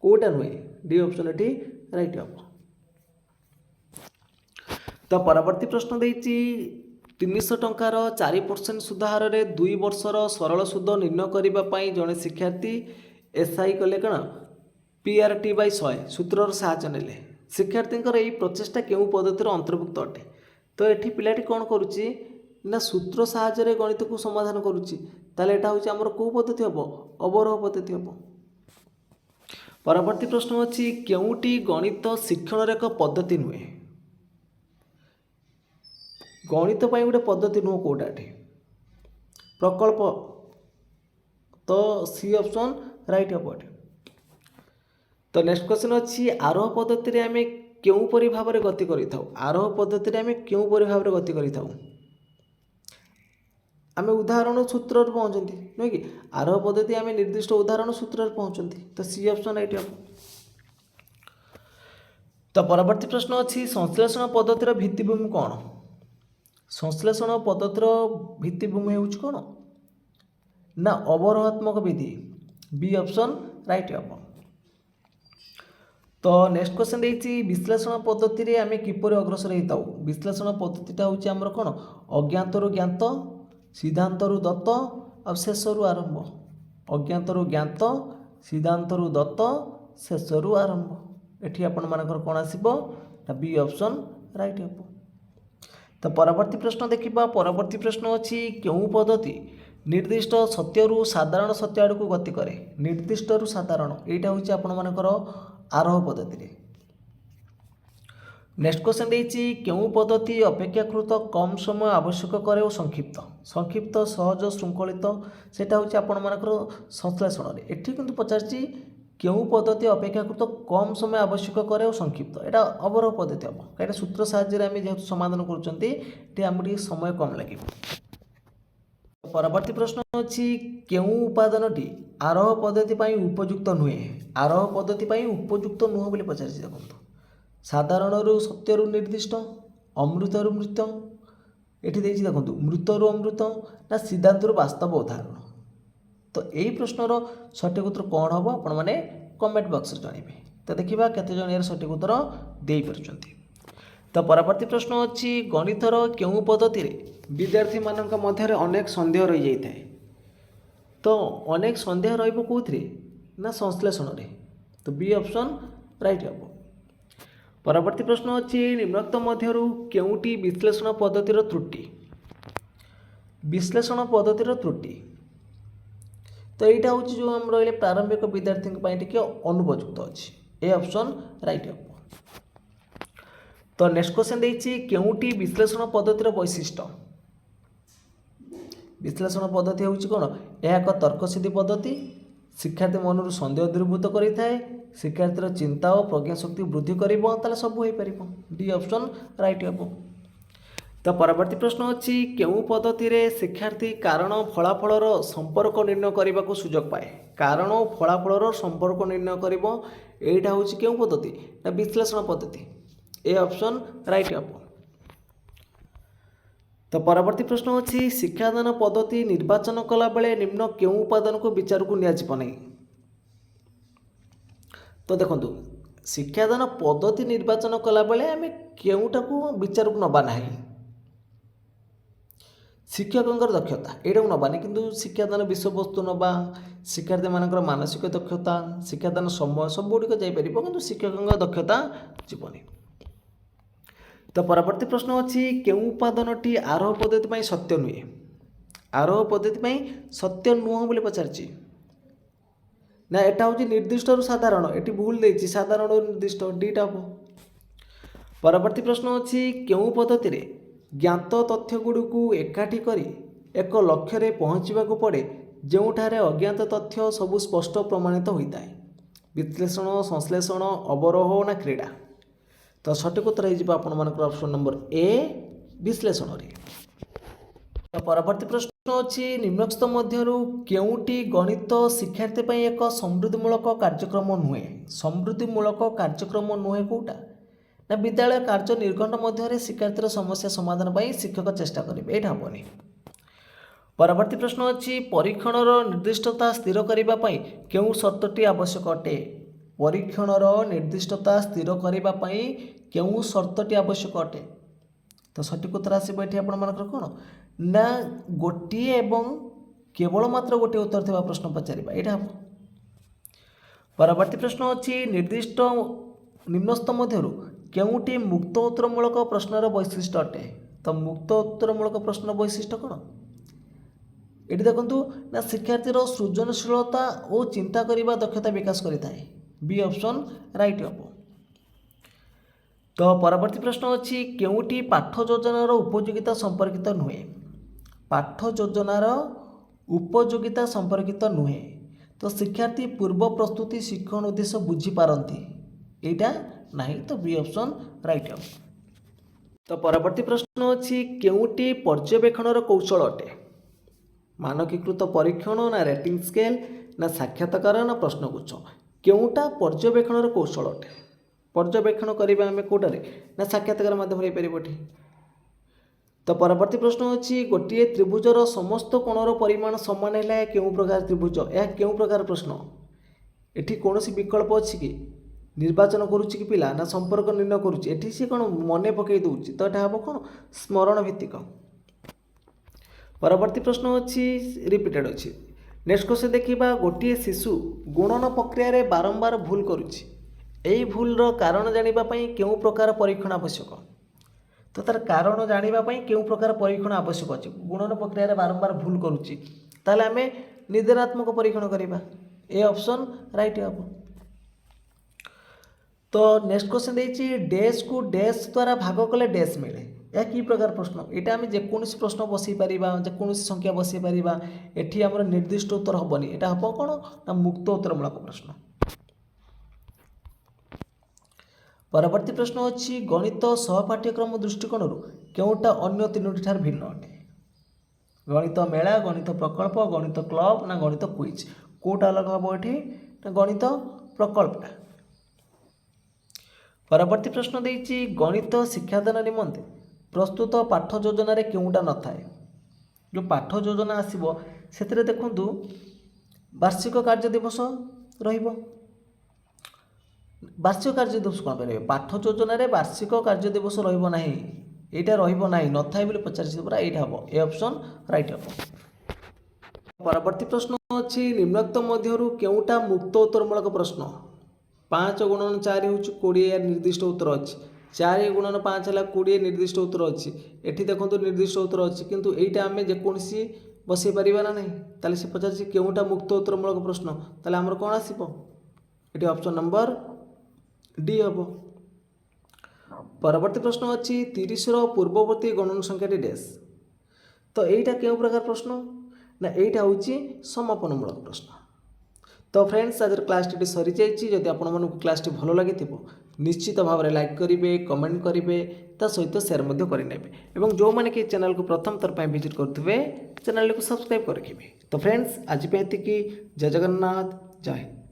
कौटा नुहे डी ऑप्शन ये राइट हम। तो परवर्ती प्रश्न देखिए 300 टंकार 4% सुधार में 2 वर्षर सरल सुध निर्णय करने जड़े शिक्षार्थी एसआई कले कण पीआरटी बाई 100 सूत्रर साहाय्य नेले शिक्षार्थी यही प्रचेषा केउं पद्धतिर अंतर्भुक्त अटे तो ये पिलाटी कौन करुच्ची ना सूत्र साहाय्य गणित को समाधान करुच्ची ताले एटा हूँ आमर कौ पद्धति हम अवरोह पद्धति हम। परवर्ती प्रश्न अच्छी केउटी गणित शिक्षण एक पद्धति नुहे गणित पाई गोटे पद्धति नुह कौटा प्रकल्प तो सी ऑप्शन राइट हम। तो नेक्स्ट क्वेश्चन अच्छी आरोह पद्धति आम केउं परि भाव में गति करिथाउ आरोह पद्धति आम केउं परि भाव में गति करिथाउ आम उदाहरण सूत्र पहुँचती नुहे कि आरोह पद्धति आम निर्दिष्ट उदाहरण सूत्र पहुँचती तो सी ऑप्शन राइट हम। तो परवर्ती प्रश्न अच्छी संश्लेषण पद्धतिर भित्तिभूमि कौन संश्लेषण पद्धतिर भित्तिभूमि हूँ कौन ना अवरोहात्मक विधि बी ऑप्शन राइट हम। तो नेक्स्ट क्वेश्चन देखिए विश्लेषण पद्धति आम किपर अग्रसर होता विश्लेषण पद्धतिटा हूँ आमर कौन अज्ञातरू ज्ञात सिद्धांतरू दत्त आ शेषरू आरंभ अज्ञातरू ज्ञात सिद्धांतरू दत्त शेषरू आरंभ एठी आपण मानकर कौन आसीबो बी ऑप्शन राइट हम। तो परवर्ती प्रश्न देखिबा परवर्ती प्रश्न अच्छी केउं पद्धति निर्दिष्ट सत्यरू साधारण सत्य आड़ को गति करे निर्दिष्टरू साधारण एटा हूँ आपण मानकर आरोह पद्धति। नेक्स्ट क्वेश्चन देखिए केउं पद्धति अपेक्षाकृत कम समय आवश्यक करे और संक्षिप्त संक्षिप्त सहज श्रृंखलित सेटा हूँ आपण मानकर संश्लेषण एठी किंतु पचारची केउं पद्धति अपेक्षाकृत कम समय आवश्यक करे और संक्षिप्त एटा अवरोह पद्धति हम कहीं सूत्र साहाय्य आम जेहेतु समाधान करुँच आम समय कम लगे। ପରବର୍ତ୍ତୀ ପ୍ରଶ୍ନ ଅଛି କେଉଁ ଉପାଦାନଟି ଆରୋହ ପଦ୍ଧତି ପାଇଁ ଉପଯୁକ୍ତ ନୁହେଁ? ଆରୋହ ପଦ୍ଧତି ପାଇଁ ଉପଯୁକ୍ତ ନୁହଁ ବୋଲି ପଚାରିଛି। ଦେଖନ୍ତୁ, ସାଧାରଣରୁ ସତ୍ୟରୁ ନିର୍ଦ୍ଦିଷ୍ଟ, ଅମୃତରୁ ମୃତ, ଏଠି ଦେଇଛି ଦେଖନ୍ତୁ ମୃତରୁ ଅମୃତ, ନା ସିଦ୍ଧାନ୍ତରୁ ବାସ୍ତବ ଉଦାହରଣ। ତ ଏଇ ପ୍ରଶ୍ନର ସଠିକ ଉତ୍ତର କ'ଣ ହେବ ଆପଣମାନେ କମେଣ୍ଟ ବକ୍ସରେ ଜଣାଇବେ। ତ ଦେଖିବା କେତେ ଜଣ ଏହାର ସଠିକ ଉତ୍ତର ଦେଇପାରୁଛନ୍ତି। ତ ପରବର୍ତ୍ତୀ ପ୍ରଶ୍ନ ଅଛି ଗଣିତର କେଉଁ ପଦ୍ଧତିରେ ବିଦ୍ୟାର୍ଥୀମାନଙ୍କ ମଧ୍ୟରେ ଅନେକ ସନ୍ଦେହ ରହିଯାଇଥାଏ? ତ ଅନେକ ସନ୍ଦେହ ରହିବ କେଉଁଥିରେ? ନା ସଂଶ୍ଳେଷଣରେ। ତ ବି ଅପସନ୍ ରାଇଟ୍ ହେବ। ପରବର୍ତ୍ତୀ ପ୍ରଶ୍ନ ଅଛି ନିମ୍ନୋକ୍ତ ମଧ୍ୟରୁ କେଉଁଟି ବିଶ୍ଳେଷଣ ପଦ୍ଧତିର ତ୍ରୁଟି? ବିଶ୍ଳେଷଣ ପଦ୍ଧତିର ତ୍ରୁଟି, ତ এইটা ହେଉଛି ଯେଉଁ ଆମର ରହିଲେ ପ୍ରାରମ୍ଭିକ ବିଦ୍ୟାର୍ଥୀଙ୍କ ପାଇଁ ଟିକେ ଅନୁପଯୁକ୍ତ ଅଛି। ଏ ଅପସନ୍ ରାଇଟ୍ ହେବ। ତ ନେକ୍ସଟ କ୍ୱେଶ୍ଚନ୍ ଦେଇଛି କେଉଁଟି ବିଶ୍ଳେଷଣ ପଦ୍ଧତିର ବୈଶିଷ୍ଟ୍ୟ? ବିଶ୍ଳେଷଣ ପଦ୍ଧତି ହେଉଛି କ'ଣ? ଏହା ଏକ ତର୍କସିଦ୍ଧି ପଦ୍ଧତି, ଶିକ୍ଷାର୍ଥୀ ମନରୁ ସନ୍ଦେହ ଦୂରୀଭୂତ କରିଥାଏ, ଶିକ୍ଷାର୍ଥୀର ଚିନ୍ତା ଓ ପ୍ରଜ୍ଞାଶକ୍ତି ବୃଦ୍ଧି କରିବ। ତାହେଲେ ସବୁ ହୋଇପାରିବ। ଡି ଅପସନ୍ ରାଇଟ୍ ହେବ। ତ ପରବର୍ତ୍ତୀ ପ୍ରଶ୍ନ ଅଛି କେଉଁ ପଦ୍ଧତିରେ ଶିକ୍ଷାର୍ଥୀ କାରଣ ଫଳାଫଳର ସମ୍ପର୍କ ନିର୍ଣ୍ଣୟ କରିବାକୁ ସୁଯୋଗ ପାଏ? କାରଣ ଓ ଫଳାଫଳର ସମ୍ପର୍କ ନିର୍ଣ୍ଣୟ କରିବ, ଏଇଟା ହେଉଛି କେଉଁ ପଦ୍ଧତି? ନା ବିଶ୍ଳେଷଣ ପଦ୍ଧତି। ଏ ଅପସନ୍ ରାଇଟ୍ ହେବ। ତ ପରବର୍ତ୍ତୀ ପ୍ରଶ୍ନ ଅଛି ଶିକ୍ଷାଦାନ ପଦ୍ଧତି ନିର୍ବାଚନ କଲାବେଳେ ନିମ୍ନ କେଉଁ ଉପାଦାନକୁ ବିଚାରକୁ ନିଆଯିବ ନାହିଁ? ତ ଦେଖନ୍ତୁ, ଶିକ୍ଷାଦାନ ପଦ୍ଧତି ନିର୍ବାଚନ କଲାବେଳେ ଆମେ କେଉଁଟାକୁ ବିଚାରକୁ ନେବା ନାହିଁ? ଶିକ୍ଷକଙ୍କର ଦକ୍ଷତା ଏଇଟାକୁ ନେବାନି, କିନ୍ତୁ ଶିକ୍ଷାଦାନ ବିଷୟବସ୍ତୁ ନେବା, ଶିକ୍ଷାର୍ଥୀମାନଙ୍କର ମାନସିକ ଦକ୍ଷତା, ଶିକ୍ଷାଦାନ ସମୟ ସବୁଗୁଡ଼ିକ ଯାଇପାରିବ, କିନ୍ତୁ ଶିକ୍ଷକଙ୍କ ଦକ୍ଷତା ଯିବନି। ତ ପରବର୍ତ୍ତୀ ପ୍ରଶ୍ନ ଅଛି କେଉଁ ଉପାଦାନଟି ଆରୋହ ପଦ୍ଧତି ପାଇଁ ସତ୍ୟ ନୁହେଁ? ଆରୋହ ପଦ୍ଧତି ପାଇଁ ସତ୍ୟ ନୁହଁ ବୋଲି ପଚାରିଛି। ନା ଏଟା ହେଉଛି ନିର୍ଦ୍ଦିଷ୍ଟରୁ ସାଧାରଣ, ଏଠି ଭୁଲ ଦେଇଛି, ସାଧାରଣରୁ ନିର୍ଦ୍ଦିଷ୍ଟ, ଦୁଇଟା ହେବ। ପରବର୍ତ୍ତୀ ପ୍ରଶ୍ନ ଅଛି କେଉଁ ପଦ୍ଧତିରେ ଜ୍ଞାତ ତଥ୍ୟଗୁଡ଼ିକୁ ଏକାଠି କରି ଏକ ଲକ୍ଷ୍ୟରେ ପହଞ୍ଚିବାକୁ ପଡ଼େ ଯେଉଁଠାରେ ଅଜ୍ଞାତ ତଥ୍ୟ ସବୁ ସ୍ପଷ୍ଟ ପ୍ରମାଣିତ ହୋଇଥାଏ? ବିଶ୍ଳେଷଣ, ସଂଶ୍ଳେଷଣ, ଅବରୋହ ନା କ୍ରୀଡ଼ା? ତ ସଠିକ ଉତ୍ତର ହେଇଯିବ ଆପଣମାନଙ୍କର ଅପସନ୍ ନମ୍ବର ଏ, ବିଶ୍ଳେଷଣରେ। ତ ପରବର୍ତ୍ତୀ ପ୍ରଶ୍ନ ଅଛି ନିମ୍ନୋକ୍ତ ମଧ୍ୟରୁ କେଉଁଟି ଗଣିତ ଶିକ୍ଷାର୍ଥୀ ପାଇଁ ଏକ ସମୃଦ୍ଧିମୂଳକ କାର୍ଯ୍ୟକ୍ରମ ନୁହେଁ? ସମୃଦ୍ଧିମୂଳକ କାର୍ଯ୍ୟକ୍ରମ ନୁହେଁ କେଉଁଟା? ନା ବିଦ୍ୟାଳୟ କାର୍ଯ୍ୟ ନିର୍ଘଣ୍ଟ ମଧ୍ୟରେ ଶିକ୍ଷାର୍ଥୀର ସମସ୍ୟା ସମାଧାନ ପାଇଁ ଶିକ୍ଷକ ଚେଷ୍ଟା କରିବେ, ଏଇଟା ହେବନି। ପରବର୍ତ୍ତୀ ପ୍ରଶ୍ନ ଅଛି ପରୀକ୍ଷଣର ନିର୍ଦ୍ଦିଷ୍ଟତା ସ୍ଥିର କରିବା ପାଇଁ କେଉଁ ସର୍ତ୍ତଟି ଆବଶ୍ୟକ ଅଟେ? ପରୀକ୍ଷଣର ନିର୍ଦ୍ଦିଷ୍ଟତା ସ୍ଥିର କରିବା ପାଇଁ କେଉଁ ସର୍ତ୍ତଟି ଆବଶ୍ୟକ ଅଟେ? ତ ସଠିକ ଉତ୍ତର ଆସିବ ଏଠି ଆପଣମାନଙ୍କର କ'ଣ? ନା ଗୋଟିଏ ଏବଂ କେବଳ ମାତ୍ର ଗୋଟିଏ ଉତ୍ତର ଥିବା ପ୍ରଶ୍ନ ପଚାରିବା, ଏଇଟା ହେବ। ପରବର୍ତ୍ତୀ ପ୍ରଶ୍ନ ଅଛି ନିର୍ଦ୍ଦିଷ୍ଟ ନିମ୍ନସ୍ଥ ମଧ୍ୟରୁ କେଉଁଟି ମୁକ୍ତ ଉତ୍ତରମୂଳକ ପ୍ରଶ୍ନର ବୈଶିଷ୍ଟ୍ୟ ଅଟେ? ତ ମୁକ୍ତ ଉତ୍ତରମୂଳକ ପ୍ରଶ୍ନର ବୈଶିଷ୍ଟ୍ୟ କ'ଣ? ଏଠି ଦେଖନ୍ତୁ ନା ଶିକ୍ଷାର୍ଥୀର ସୃଜନଶୀଳତା ଓ ଚିନ୍ତା କରିବା ଦକ୍ଷତା ବିକାଶ କରିଥାଏ। ବି ଅପସନ୍ ରାଇଟ୍ ହେବ। ତ ପରବର୍ତ୍ତୀ ପ୍ରଶ୍ନ ଅଛି କେଉଁଟି ପାଠ ଯୋଜନାର ଉପଯୋଗିତା ସମ୍ପର୍କିତ ନୁହେଁ? ପାଠ ଯୋଜନାର ଉପଯୋଗିତା ସମ୍ପର୍କିତ ନୁହେଁ। ତ ଶିକ୍ଷାର୍ଥୀ ପୂର୍ବ ପ୍ରସ୍ତୁତି ଶିକ୍ଷଣ ଉଦ୍ଦେଶ୍ୟ ବୁଝିପାରନ୍ତି, ଏଇଟା ନାହିଁ। ତ ବି ଅପସନ୍ ରାଇଟ୍ ହେବ। ତ ପରବର୍ତ୍ତୀ ପ୍ରଶ୍ନ ଅଛି କେଉଁଟି ପର୍ଯ୍ୟବେକ୍ଷଣର କୌଶଳ ଅଟେ? ମାନକୀକୃତ ପରୀକ୍ଷଣ, ନା ରେଟିଂ ସ୍କେଲ, ନା ସାକ୍ଷାତକାର, ନା ପ୍ରଶ୍ନଗୁଚ୍ଛ? କେଉଁଟା ପର୍ଯ୍ୟବେକ୍ଷଣର କୌଶଳ ଅଟେ? ପର୍ଯ୍ୟବେକ୍ଷଣ କରିବା ଆମେ କେଉଁଟାରେ? ନା ସାକ୍ଷାତକାର ମାଧ୍ୟମରେ ହେଇପାରିବ ଏଠି। ତ ପରବର୍ତ୍ତୀ ପ୍ରଶ୍ନ ଅଛି ଗୋଟିଏ ତ୍ରିଭୁଜର ସମସ୍ତ କୋଣର ପରିମାଣ ସମାନ ହେଲେ ଏହା କେଉଁ ପ୍ରକାର ତ୍ରିଭୁଜ? ଏହା କେଉଁ ପ୍ରକାର ପ୍ରଶ୍ନ? ଏଠି କୌଣସି ବିକଳ୍ପ ଅଛି କି? ନିର୍ବାଚନ କରୁଛି କି ପିଲା, ନା ସମ୍ପର୍କ ନିର୍ଣ୍ଣୟ କରୁଛି? ଏଠି ସେ କ'ଣ ମନେ ପକାଇ ଦେଉଛି, ତ ଏଟା ହେବ କ'ଣ? ସ୍ମରଣ ଭିତ୍ତିକ। ପରବର୍ତ୍ତୀ ପ୍ରଶ୍ନ ଅଛି ରିପିଟେଡ୍ ଅଛି। ନେକ୍ସଟ କ୍ୱେଶ୍ଚନ୍ ଦେଖିବା ଗୋଟିଏ ଶିଶୁ ଗୁଣନ ପ୍ରକ୍ରିୟାରେ ବାରମ୍ବାର ଭୁଲ କରୁଛି, ଏହି ଭୁଲର କାରଣ ଜାଣିବା ପାଇଁ କେଉଁ ପ୍ରକାର ପରୀକ୍ଷଣ ଆବଶ୍ୟକ? ତ ତାର କାରଣ ଜାଣିବା ପାଇଁ କେଉଁ ପ୍ରକାର ପରୀକ୍ଷଣ ଆବଶ୍ୟକ ଅଛି? ଗୁଣନ ପ୍ରକ୍ରିୟାରେ ବାରମ୍ବାର ଭୁଲ କରୁଛି, ତାହେଲେ ଆମେ ନିଦାନାତ୍ମକ ପରୀକ୍ଷଣ କରିବା। ଏ ଅପସନ୍ ରାଇଟ୍ ହେବ। ତ ନେକ୍ସଟ କ୍ୱେଶ୍ଚନ୍ ଦେଇଛି ଡ୍ୟାସ୍କୁ ଡ୍ୟାସ୍ ଦ୍ୱାରା ଭାଗ କଲେ ଡ୍ୟାସ୍ ମିଳେ, ଏହା କି ପ୍ରକାର ପ୍ରଶ୍ନ? ଏଇଟା ଆମେ ଯେକୌଣସି ପ୍ରଶ୍ନ ବସାଇ ପାରିବା, ଯେକୌଣସି ସଂଖ୍ୟା ବସାଇ ପାରିବା, ଏଠି ଆମର ନିର୍ଦ୍ଦିଷ୍ଟ ଉତ୍ତର ହେବନି, ଏଇଟା ହେବ କ'ଣ? ନା ମୁକ୍ତ ଉତ୍ତରମୂଳକ ପ୍ରଶ୍ନ। ପରବର୍ତ୍ତୀ ପ୍ରଶ୍ନ ଅଛି ଗଣିତ ସହପାଠ୍ୟକ୍ରମ ଦୃଷ୍ଟିକୋଣରୁ କେଉଁଟା ଅନ୍ୟ ତିନୋଟି ଠାରୁ ଭିନ୍ନ ଅଟେ? गणित मेला गणित प्रकल्प गणित क्लब ना गणित क्विज कोटा अलग हम ये ना गणित प्रकल्पटा। परवर्ती प्रश्न देती गणित शिक्षादान निमंते प्रस्तुत पाठ योजन केउटा न थाए जो पाठ योजना आसो से देखु वार्षिक कार्य दिवस रहिबो वार्षिक कार्य दिवस कौन करेंगे पाठ योजन वार्षिक कार्य दिवस रहिबो नाही एटा रहिबो नाही न थाए बोली पचार पूरा एटा हम ए ऑप्शन राइट हम। परवर्ती प्रश्न अच्छी निम्नोक्त मध्यरु केउटा मुक्त उत्तरमूलक प्रश्न 5 गुणन 4 हूँ 20 निर्दिष्ट उत्तर अच्छी 4 गुणन 5 है 20 निर्दिष्ट उत्तर अच्छी एठी देखो निर्दिष्ट उत्तर अच्छी किंतु एइटा आमे जेकोसी बसई पारिबा ना नहीं ताले से पचार केउटा मुक्त उत्तरमूलक प्रश्न ताले हमर कोन आसीबो एठी ऑप्शन नंबर डी हम। परवर्ती प्रश्न अच्छी 30 पूर्ववर्ती गणन संख्याटी डैश तो एइटा केउ प्रकार प्रश्न ना एइटा होची समापनमूलक प्रश्न। तो फ्रेंड्स आज क्लास टी सरी जाइए जदि आपण क्लास टी भल लगी निश्चित भाव में लाइक करेंगे कमेंट करेंगे ता सहित शेयर करेंगे एवं जो मैंने कि चैनल को प्रथम थर पर विजिट करुवे चैनल को सब्सक्राइब कर रखिए। तो फ्रेंड्स आज पे जय जगन्नाथ जय हिंद।